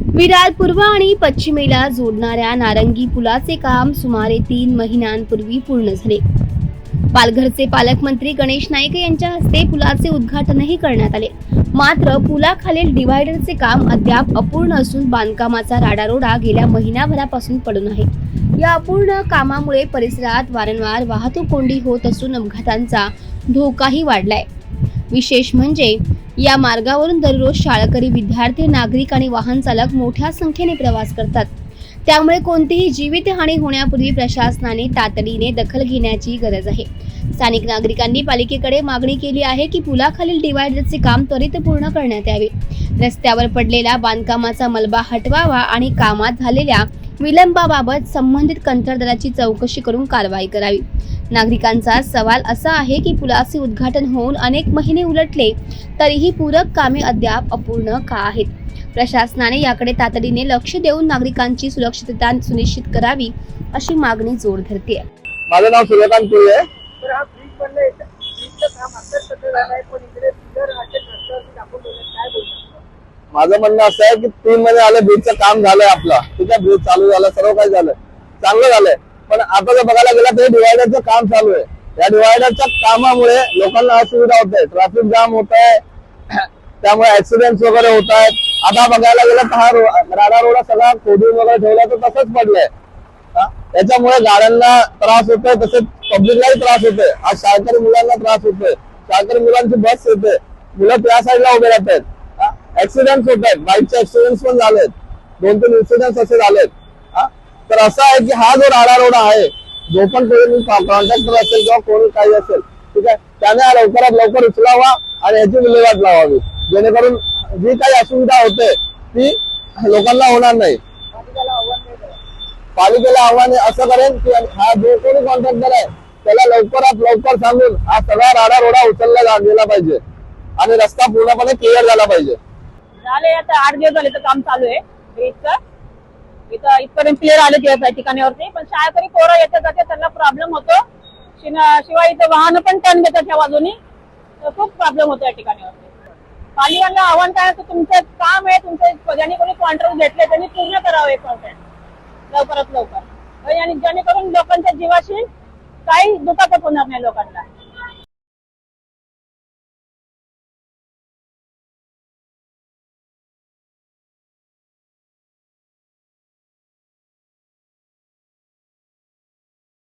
विरार पूर्व आणि पश्चिमेला जोडणाऱ्या नारंगी पुलाचे काम सुमारे 3 महिन्यांपूर्वी पूर्ण झाले। पालघरचे पालकमंत्री गणेश नाईक यांच्या हस्ते पुलाचे उद्घाटनही करण्यात आले। मात्र पुलाखालील डिव्हायडरचे काम अद्याप अपूर्ण असून बांधकामाचा राडारोडा गेल्या महिनाभरापासून पडून आहे। या अपूर्ण कामामुळे परिसरात वारंवार वाहतूक कोंडी होत असून अपघातांचा धोकाही वाढलाय। विशेष म्हणजे या मार्गावरून दररोज शाळकरी, विद्यार्थी, नागरिक आणि वाहन चालक मोठ्या संख्येने प्रवास करतात। त्यामुळे कोणतीही जीवितहानी होण्यापूर्वी प्रशासनाने तातडीने दखल घेण्याची गरज आहे। स्थानिक नागरिकांनी पालिकेकडे मागणी केली आहे की पुलाखालील डिव्हायडरचे काम त्वरित पूर्ण करण्यात यावे। रस्त्यावर पडलेला बांधकामाचा मलबा हटवावा आणि कामात झालेल्या विलंबाबाबत संबंधित कंत्राटदाराची चौकशी करून कारवाई करावी। नागरिकांचा सवाल असा आहे की पुलाचे उद्घाटन होऊन अनेक महिने उलटले तरीही पूरक कामे अद्याप अपूर्ण का आहेत। प्रशासनाने याकडे तातडीने लक्ष देऊन नागरिकांची सुरक्षितता सुनिश्चित करावी अशी मागणी जोर धरते। माझं नाव सूर्यकांत पुळे आहे। तर हा ब्रिज बनलाय, ब्रिजचं काम आता सध्या झालंय, पण इकडे पिलर असे रस्त्यावरती टाकून ठेवले, काय बोलणार? माझं म्हणणं असं आहे की 3 महिने आले ब्रिजचं काम झालंय आपलं, ठीक आहे, ब्रिज चालू झालं, सर्व काही झालं, चांगलं झालंय, पण आता जर बघायला गेलं तर डिव्हायडरचं काम चालू आहे। या डिव्हायडरच्या कामामुळे लोकांना असुविधा होते, ट्रॅफिक जाम होत आहे, त्यामुळे ऍक्सिडेंट वगैरे होत आहेत। आता बघायला गेलं तर हा राडा रोडा सगळा खोदून वगैरे ठेवला तर तसंच पडलंय। त्याच्यामुळे गाड्यांना त्रास होतोय, तसेच पब्लिकलाही त्रास होतोय। आज शाळकरी मुलांना त्रास होतोय, शाळकरी मुलांची बस येते, मुलं त्या साईडला उभे राहतात, ऍक्सिडेंट होत आहेत, बाईकचे ऍक्सिडेंट पण झालेत, 2-3 इन्सिडेंट असे झालेत। तर असं आहे की हा जो राडा रोडा आहे, जो पण कोणी कॉन्ट्रॅक्टर असेल किंवा कोणी काही असेल, ठीक आहे, त्याने हा लवकरात लवकर उचलावा आणि याची विल्हेवाट लावावी, जेणेकरून जी काही असुविधा होते ती लोकांना होणार नाही। पालिकेला आव्हान असं करेन की हा जो कोणी कॉन्ट्रॅक्टर आहे त्याला लवकरात लवकर सांगून हा सगळा राडा रोडा उचलला गेला पाहिजे आणि रस्ता पूर्णपणे क्लिअर झाला पाहिजे। झाले आता 8 दिवस झाले तर काम चालू आहे ब्रिजचं। इथं इथपर्यंत क्लिअर आले त्या ठिकाणावरती, पण शाळकरी पोरं येतात जाते, त्यांना प्रॉब्लेम होतो। शिवाय इथं वाहन पण टर्न घेतात त्या बाजूनी, तर खूप प्रॉब्लेम होतो या ठिकाणावरती। पालिकांना आव्हान काय, तुमचं काम आहे, तुमचं ज्यांनी कोणी कॉन्ट्रॅक्ट घेतले त्यांनी पूर्ण करावं कॉन्ट्रॅक्ट लवकरात लवकर, आणि जेणेकरून लोकांच्या जीवाशी काही दुखापत होणार नाही लोकांना।